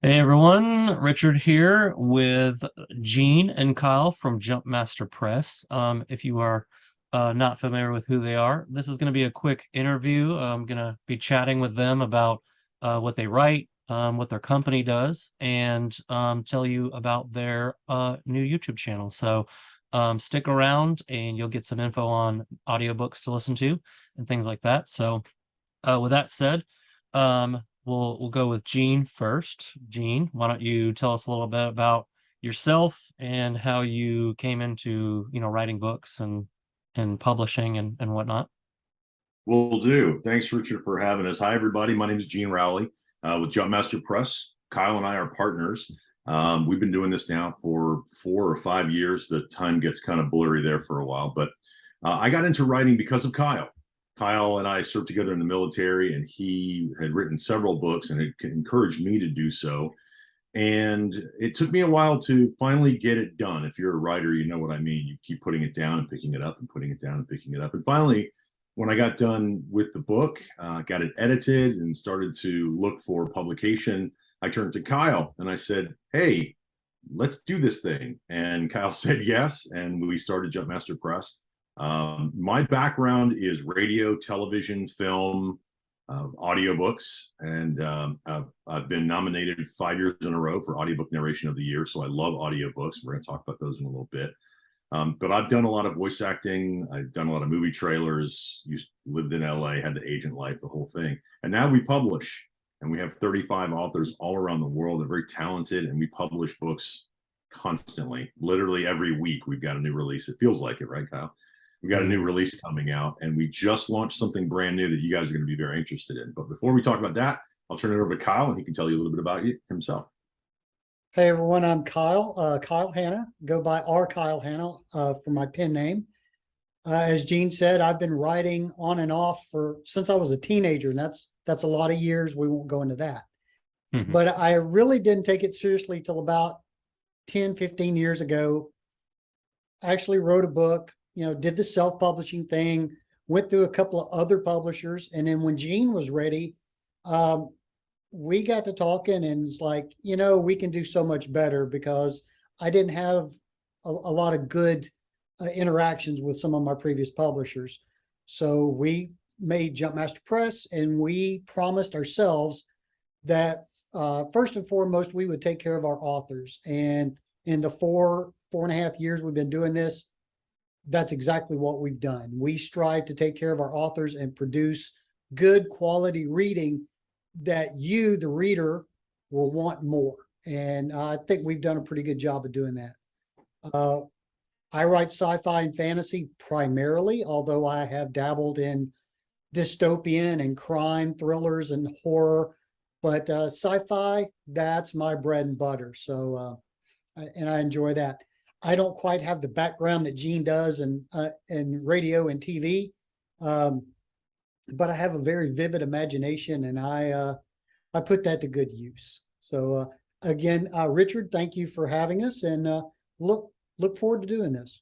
Hey everyone, Richard here with Gene and Kyle from Jumpmaster Press. If you are not familiar with who they are, this is going to be a quick interview. I'm going to be chatting with them about what they write, what their company does, and tell you about their new YouTube channel. So stick around and you'll get some info on audiobooks to listen to and things like that. So with that said, we'll go with Gene first. Gene, why don't you tell us a little bit about yourself and how you came into, writing books and publishing and whatnot. Will do. Thanks, Richard, for having us. Hi, everybody. My name is Gene Rowley with Jumpmaster Press. Kyle and I are partners. We've been doing this now for 4 or 5 years. The time gets kind of blurry there for a while, but I got into writing because of Kyle. Kyle and I served together in the military, and he had written several books and it encouraged me to do so. And it took me a while to finally get it done. If you're a writer, you know what I mean. You keep putting it down and picking it up and putting it down and picking it up. And finally, when I got done with the book, got it edited and started to look for publication, I turned to Kyle and I said, "Hey, let's do this thing." And Kyle said yes. And we started Jumpmaster Press. My background is radio, television, film, audiobooks, and I've been nominated 5 years in a row for Audiobook Narration of the Year. So I love audiobooks. We're going to talk about those in a little bit. But I've done a lot of voice acting. I've done a lot of movie trailers. Lived in LA, had the agent life, the whole thing. And now we publish, and we have 35 authors all around the world. They're very talented, and we publish books constantly. Literally every week, we've got a new release. It feels like it, right, Kyle? We got a new release coming out, and we just launched something brand new that you guys are going to be very interested in. But before we talk about that, I'll turn it over to Kyle, and he can tell you a little bit about himself. Hey everyone, I'm Kyle Hanna. Go by R. Kyle Hanna for my pen name. As Gene said, I've been writing on and off since I was a teenager, and that's a lot of years. We won't go into that. But I really didn't take it seriously till about 10, 15 years ago. I actually wrote a book, did the self-publishing thing, went through a couple of other publishers, and then when Gene was ready, we got to talking, and it's like, we can do so much better, because I didn't have a lot of good interactions with some of my previous publishers. So we made Jumpmaster Press, and we promised ourselves that first and foremost, we would take care of our authors. And in the four and a half years we've been doing this, that's exactly what we've done. We strive to take care of our authors and produce good quality reading that you, the reader, will want more. And I think we've done a pretty good job of doing that. I write sci-fi and fantasy primarily, although I have dabbled in dystopian and crime thrillers and horror, but sci-fi, that's my bread and butter. So, and I enjoy that. I don't quite have the background that Gene does in radio and TV. But I have a very vivid imagination, and I put that to good use. So again, Richard, thank you for having us, and look forward to doing this.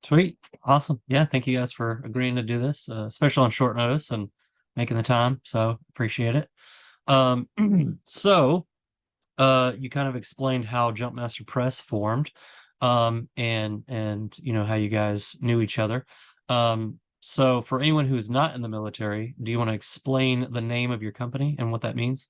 Sweet. Awesome. Yeah. Thank you guys for agreeing to do this, especially on short notice and making the time. So appreciate it. So you kind of explained how Jumpmaster Press formed, and how you guys knew each other. So for anyone who's not in the military, do you want to explain the name of your company and what that means?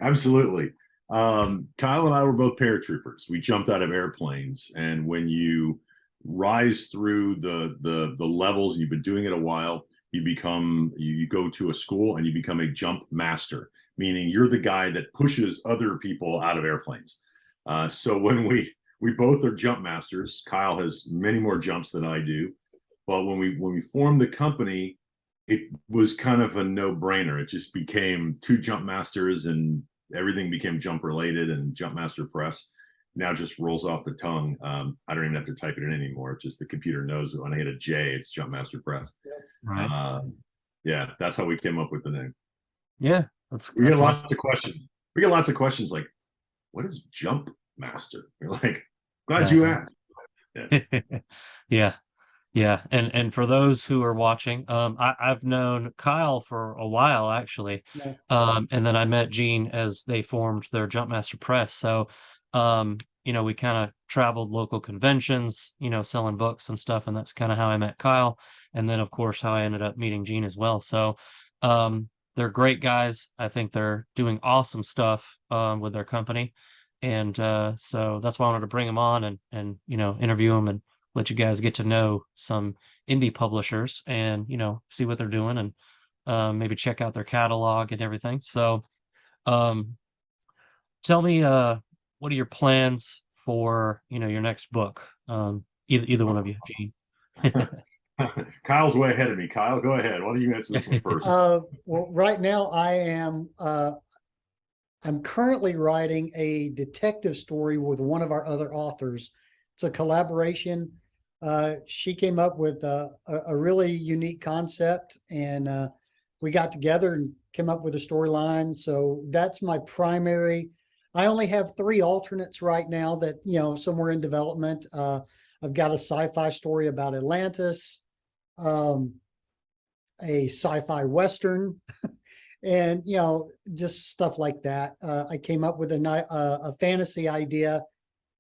Absolutely. Kyle and I were both paratroopers. We jumped out of airplanes, and when you rise through the levels, you've been doing it a while, you go to a school and you become a jump master, meaning you're the guy that pushes other people out of airplanes. So when we both are jump masters, Kyle has many more jumps than I do. But when we formed the company, it was kind of a no-brainer. It just became two jump masters, and everything became jump related, and Jumpmaster Press now just rolls off the tongue. I don't even have to type it in anymore. It's just the computer knows that when I hit a J, it's Jumpmaster Press. Right. Yeah, that's how we came up with the name. Yeah, We get that's lots awesome. of questions. We get lots of questions like, "What is Jump Master?" We're like, "Glad you asked." Yeah. Yeah. Yeah, and for those who are watching, I've known Kyle for a while actually, Yeah. and then I met Gene as they formed their Jumpmaster Press. So, we kind of traveled local conventions, selling books and stuff, and that's kind of how I met Kyle, and then of course how I ended up meeting Gene as well. So, they're great guys. I think they're doing awesome stuff with their company, and so that's why I wanted to bring them on and interview them and let you guys get to know some indie publishers and see what they're doing and maybe check out their catalog and everything. So um tell me what are your plans for your next book? Either one of you, Gene. Kyle's way ahead of me. Kyle, go ahead. Why don't you answer this one first? Well, right now I'm currently writing a detective story with one of our other authors. It's a collaboration. She came up with a really unique concept, and we got together and came up with a storyline. So that's my primary. I only have 3 alternates right now that, somewhere in development. I've got a sci-fi story about Atlantis, um, a sci-fi Western, and just stuff like that. I came up with a fantasy idea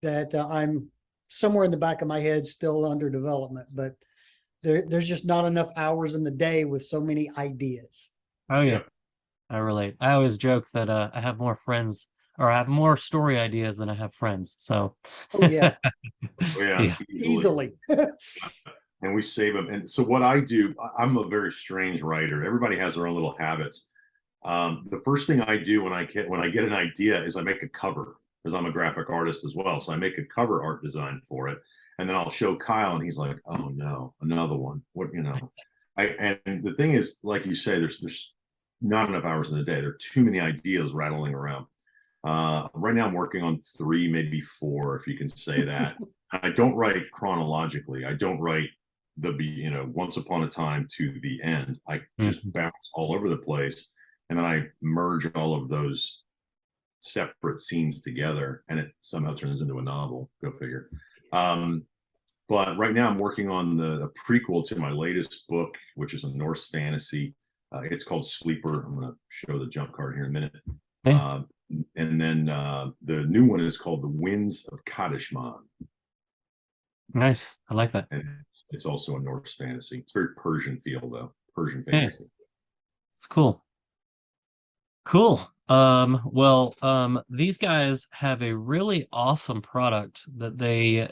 that I'm somewhere in the back of my head still under development, but there's just not enough hours in the day with so many ideas. Oh yeah, Yeah. I relate. I always joke that I have more friends or I have more story ideas than I have friends. So Oh yeah, Oh, yeah, yeah. easily. easily. And we save them. And so what I do, I'm a very strange writer. Everybody has their own little habits. The first thing I do when I get an idea is I make a cover, because I'm a graphic artist as well. So I make a cover art design for it, and then I'll show Kyle, and he's like, "Oh no, another one." And the thing is, like you say, there's not enough hours in the day. There are too many ideas rattling around. Right now, I'm working on 3, maybe 4, if you can say that. I don't write chronologically. I don't write once upon a time to the end. I just Mhm. bounce all over the place, and then I merge all of those separate scenes together, and it somehow turns into a novel. Go figure. Um, but right now, I'm working on the prequel to my latest book, which is a Norse fantasy. It's called Sleeper. I'm going to show the jump card here in a minute. Yeah, Uh, and then the new one is called The Winds of Kadishman, nice. I like that. and it's also a Norse fantasy. It's very Persian feel, though. Persian Yeah, fantasy. it's cool. Cool. Well, these guys have a really awesome product that they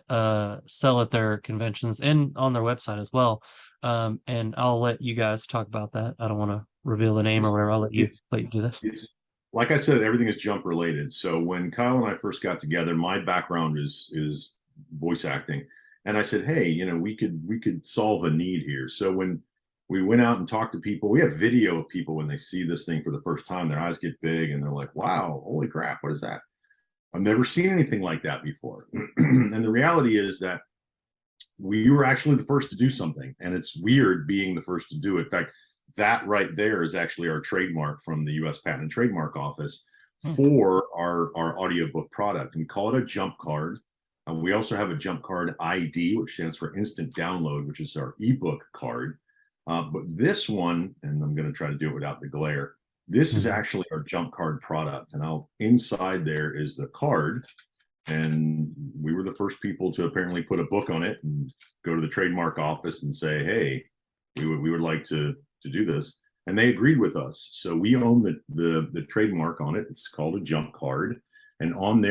sell at their conventions and on their website as well. And I'll let you guys talk about that. I don't want to reveal the name or It's, whatever. I'll let you it's do this. it's like I said, everything is jump related. So when Kyle and I first got together, my background is voice acting, and I said, hey, we could solve a need here. So when we went out and talked to people, we have video of people when they see this thing for the first time, their eyes get big and they're like, wow, holy crap, what is that? I've never seen anything like that before. And the reality is that we were actually the first to do something, and it's weird being the first to do it. In fact, that right there is actually our trademark from the U.S. Patent and Trademark Office Hmm. for our audiobook product. And we call it a jump card. We also have a jump card ID, which stands for instant download, which is our ebook card. But this one, and I'm going to try to do it without the glare, this is Mhm. actually our jump card product. And inside there is the card, and we were the first people to apparently put a book on it and go to the trademark office and say, hey, we would like to do this, and they agreed with us. So we own the trademark on it. It's called a jump card, and on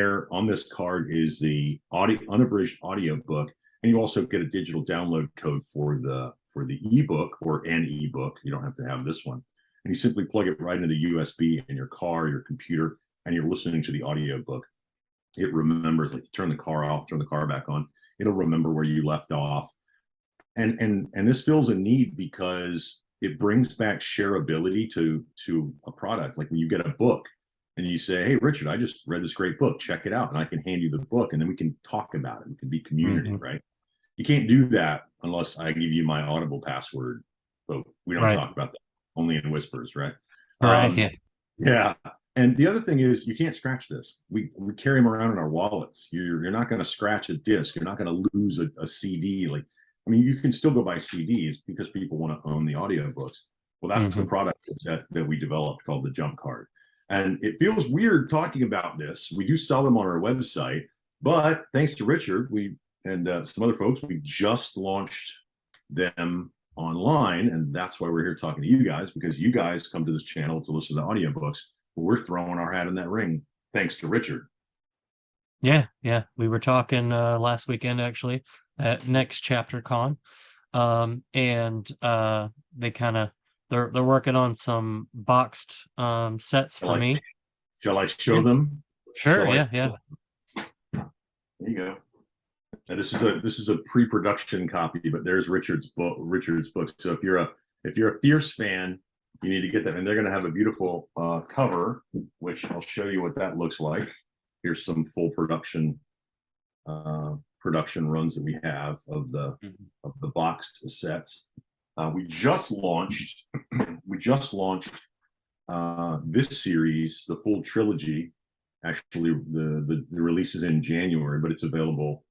this card is the unabridged audio book, and you also get a digital download code for the ebook, or an ebook. You don't have to have this one, and you simply plug it right into the USB in your car, your computer, and you're listening to the audio book. It remembers, like, turn the car off, turn the car back on, it'll remember where you left off. And this fills a need because it brings back shareability to a product. Like when you get a book and you say, hey Richard, I just read this great book, check it out, and I can hand you the book, and then we can talk about it. We can be community, Mhm. right? You can't do that unless I give you my Audible password, but we don't Right. talk about that, only in whispers, right? Right. um Yeah. yeah. And the other thing is, you can't scratch this. We carry them around in our wallets. You're not going to scratch a disc. You're not going to lose a CD. Like, I mean, you can still go buy CDs because people want to own the audiobooks. Well, that's the product that we developed called the Jump Card. And it feels weird talking about this. We do sell them on our website, but thanks to Richard, and some other folks, we just launched them online, and that's why we're here talking to you guys, because you guys come to this channel to listen to audiobooks. But we're throwing our hat in that ring thanks to Richard. Yeah, we were talking last weekend actually at Next Chapter Con, and they kind of they're working on some boxed sets for me. Shall I show them? Sure, yeah. There you go. Now, this is a pre-production copy, but there's Richard's book. So if you're a Fierce fan, you need to get that, and they're going to have a beautiful cover, which I'll show you what that looks like. Here's some full production runs that we have of the boxed sets. We just launched this series, the full trilogy. Actually, the release is in January, but it's available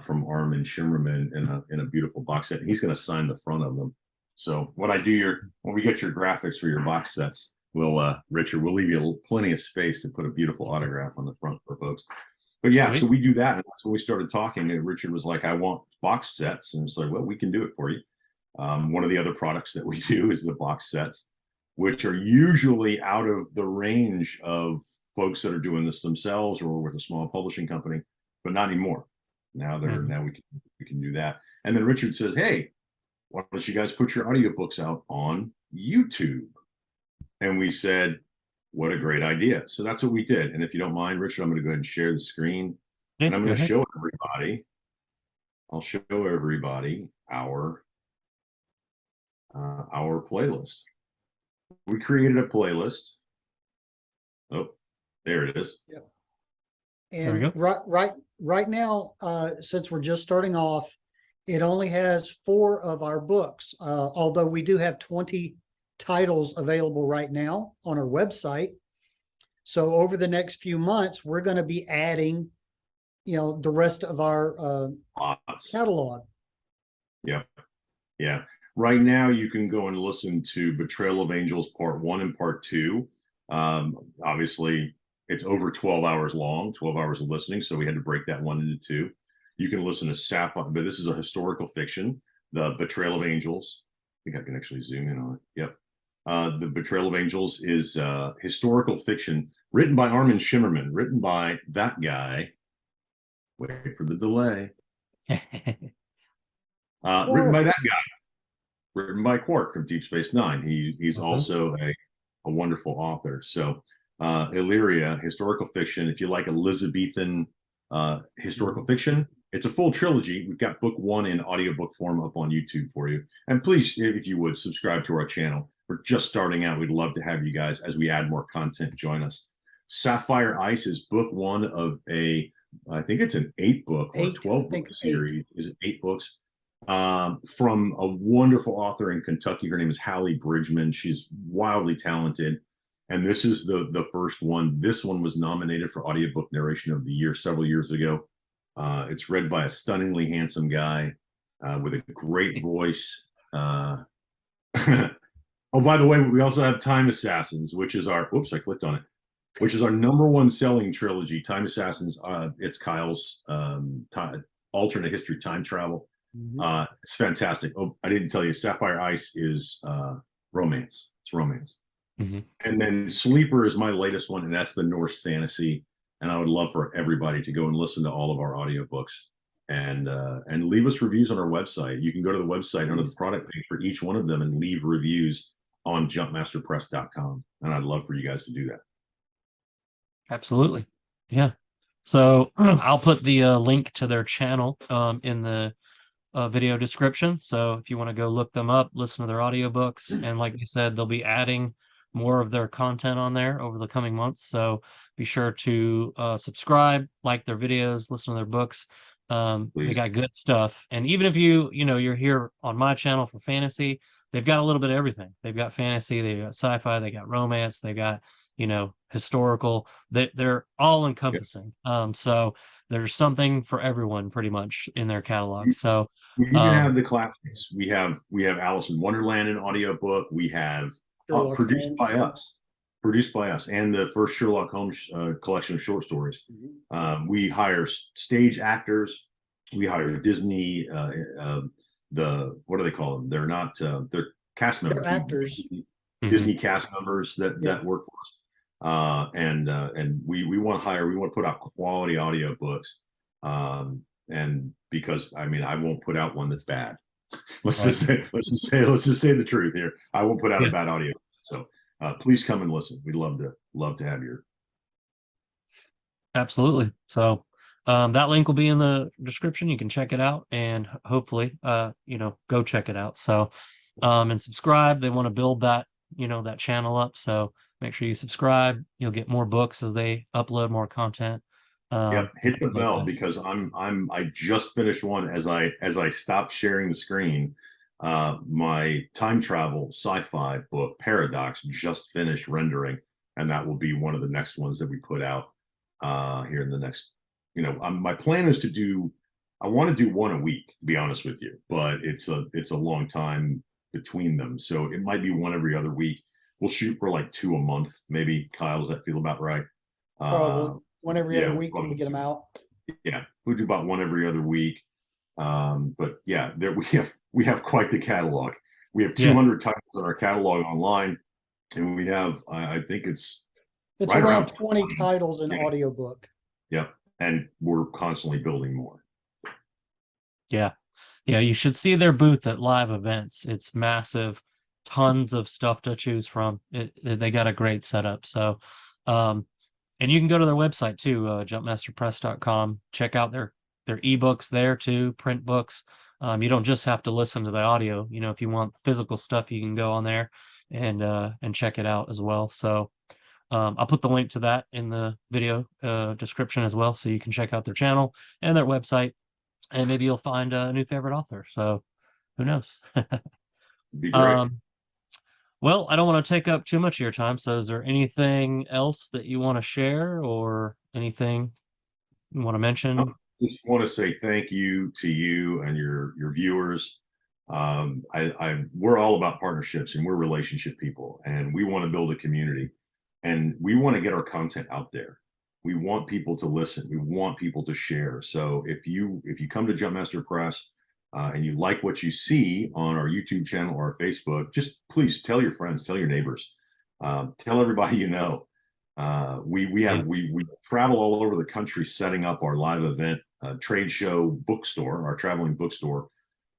from Armin Shimmerman in a beautiful box set. He's going to sign the front of them. So when we get your graphics for your box sets, Richard, we'll leave you plenty of space to put a beautiful autograph on the front for folks. But yeah, so we do that. And that's when we started talking. And Richard was like, I want box sets. And it's like, well, we can do it for you. One of the other products that we do is the box sets, which are usually out of the range of folks that are doing this themselves or with a small publishing company, but not anymore. Now we can do that. And then Richard says, hey, why don't you guys put your audiobooks out on YouTube? And we said, what a great idea. So that's what we did. And if you don't mind, Richard, I'm going to go ahead and share the screen. And I'm going to show everybody. I'll show everybody our playlist. We created a playlist. Oh, there it is. Yep. And right now, since we're just starting off, it only has 4 of our books, although we do have 20 titles available right now on our website. So over the next few months, we're going to be adding, the rest of our catalog. Yeah. Right now, you can go and listen to Betrayal of Angels Part 1 and Part 2. Obviously, it's over 12 hours long, 12 hours of listening. So we had to break that one into 2. You can listen to Sapphire, but this is a historical fiction, The Betrayal of Angels. I think I can actually zoom in on it. Yep. The Betrayal of Angels is historical fiction written by Armin Shimmerman, written by that guy. Wait for the delay. Written by that guy. Written by Quark from Deep Space Nine. He's also a wonderful author. So Illyria, historical fiction. If you like Elizabethan historical fiction, it's a full trilogy. We've got book 1 in audiobook form up on YouTube for you. And please, if you would, subscribe to our channel. We're just starting out. We'd love to have you guys, as we add more content, join us. Sapphire Ice is book 1 of I think it's an 8-book or 12-book series. Is it 8 books? From a wonderful author in Kentucky. Her name is Hallie Bridgman. She's wildly talented. And this is the first one. This one was nominated for Audiobook Narration of the Year several years ago. It's read by a stunningly handsome guy with a great voice. Oh, by the way, we also have Time Assassins, which is our, whoops, I clicked on it, which is our #1 selling trilogy. Time Assassins, it's Kyle's alternate history time travel. It's fantastic. Oh, I didn't tell you, Sapphire Ice is romance. It's romance. And then Sleeper is my latest one, and that's the Norse fantasy. And I would love for everybody to go and listen to all of our audiobooks and leave us reviews on our website. You can go to the website under the product page for each one of them and leave reviews on jumpmasterpress.com. And I'd love for you guys to do that. Absolutely. Yeah. So I'll put the link to their channel in the video description. So if you want to go look them up, listen to their audiobooks, and like you said, they'll be adding more of their content on there over the coming months. So be sure to subscribe, like their videos, listen to their books. They got good stuff. And even if you're here on my channel for fantasy, they've got a little bit of everything. They've got fantasy, they've got sci-fi, they got romance, they got historical. They're all encompassing. So there's something for everyone pretty much in their catalog. So We even have the classics. We have Alice in Wonderland in audiobook. We have Sherlock produced Holmes. by us, and the first Sherlock Holmes collection of short stories. We hire stage actors. We hire Disney. What do they call them? They're not. They're cast members. They're actors. Disney cast members that work for us. And we want to hire. We want to put out quality audiobooks. And because I mean, I won't put out one that's bad. Let's just say the truth here. I won't put out a bad audio. So please come and listen. We'd love to have your. Absolutely. So that link will be in the description. You can check it out and hopefully go check it out. So and subscribe. They want to build that, that channel up. So make sure you subscribe. You'll get more books as they upload more content. Hit the bell because I just finished one as I stopped sharing the screen. My time travel sci-fi book Paradox just finished rendering, and that will be one of the next ones that we put out here in the next. My plan is I want to do one a week, to be honest with you, but it's a long time between them, so it might be one every other week. We'll shoot for like 2 a month, maybe. Kyle, does that feel about right? Probably. One every other week when we get them out. Yeah, we'll do about one every other week. But yeah, there we have quite the catalog. We have 200 titles in our catalog online, and we have I think it's right around 20 titles in audiobook. Yep, and we're constantly building more. Yeah, you should see their booth at live events. It's massive, tons of stuff to choose from. They got a great setup. So and you can go to their website too, jumpmasterpress.com. Check out their ebooks there too, print books. You don't just have to listen to the audio. If you want physical stuff, you can go on there and check it out as well. So I'll put the link to that in the video description as well, so you can check out their channel and their website, and maybe you'll find a new favorite author. So who knows? Be great. Well, I don't want to take up too much of your time. So is there anything else that you want to share or anything you want to mention? I just want to say thank you to you and your viewers. We're all about partnerships, and we're relationship people, and we want to build a community, and we want to get our content out there. We want people to listen. We want people to share. So if you come to Jumpmaster Press, and you like what you see on our YouTube channel or our Facebook, just please tell your friends, tell your neighbors, tell everybody you know. We travel all over the country setting up our live event trade show bookstore, our traveling bookstore,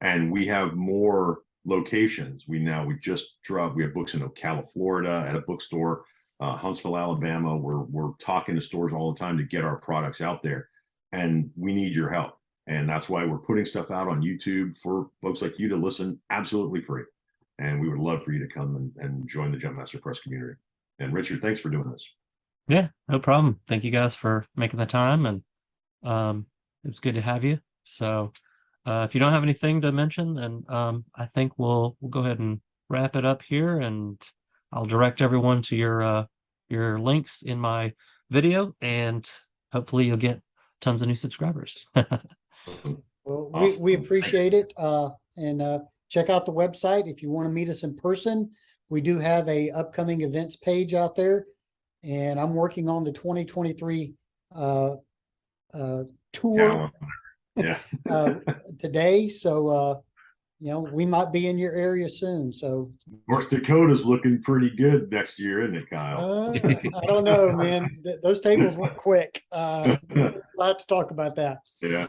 and we have more locations. We have books in Ocala, Florida at a bookstore, Huntsville, Alabama. We're talking to stores all the time to get our products out there, and we need your help. And that's why we're putting stuff out on YouTube for folks like you to listen absolutely free. And we would love for you to come and join the Jumpmaster Press community. And Richard, thanks for doing this. Yeah, no problem. Thank you guys for making the time, and it was good to have you. So if you don't have anything to mention, then I think we'll go ahead and wrap it up here, and I'll direct everyone to your links in my video, and hopefully you'll get tons of new subscribers. Well, Awesome. we appreciate it. And check out the website if you want to meet us in person. We do have a upcoming events page out there, and I'm working on the 2023 tour today. So we might be in your area soon. So North Dakota's looking pretty good next year, isn't it, Kyle? I don't know, man. Those tables went quick. We'll have to talk about that. Yeah.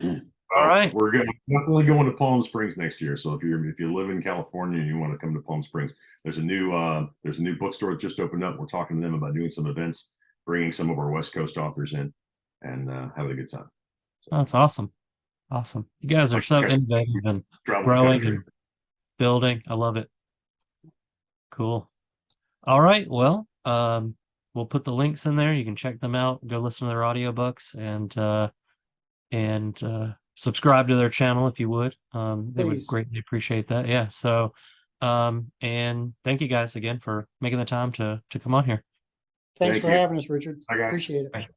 All right. We're definitely going to Palm Springs next year. So if you live in California and you want to come to Palm Springs, there's a new bookstore that just opened up. We're talking to them about doing some events, bringing some of our West Coast authors in, and having a good time. So, that's awesome. Awesome. You guys are so innovative and growing and building. I love it. Cool. All right. Well, we'll put the links in there. You can check them out. Go listen to their audiobooks and subscribe to their channel if you would. They would greatly appreciate that. Yeah. So, and thank you guys again for making the time to come on here. Thanks for having us, Richard. Appreciate it. Right.